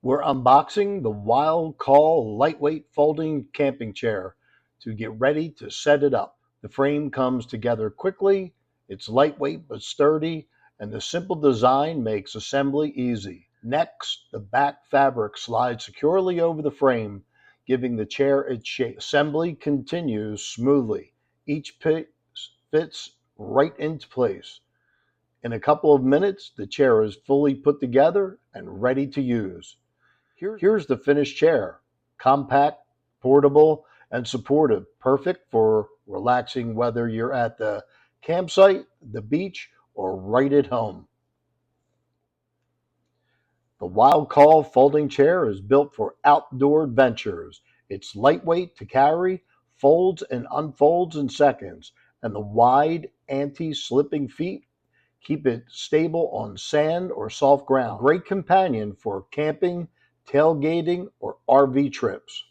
We're unboxing the WildCall lightweight folding camping chair to get ready to set it up. The frame comes together quickly, it's lightweight but sturdy, and the simple design makes assembly easy. Next, the back fabric slides securely over the frame, giving the chair its shape. Assembly continues smoothly. Each piece fits right into place. In a couple of minutes, the chair is fully put together and ready to use. Here's the finished chair. Compact, portable, and supportive. Perfect for relaxing whether you're at the campsite, the beach, or right at home. The Wild Call folding chair is built for outdoor adventures. It's lightweight to carry, folds and unfolds in seconds, and the wide anti-slipping feet keep it stable on sand or soft ground. Great companion for camping, tailgating, or RV trips.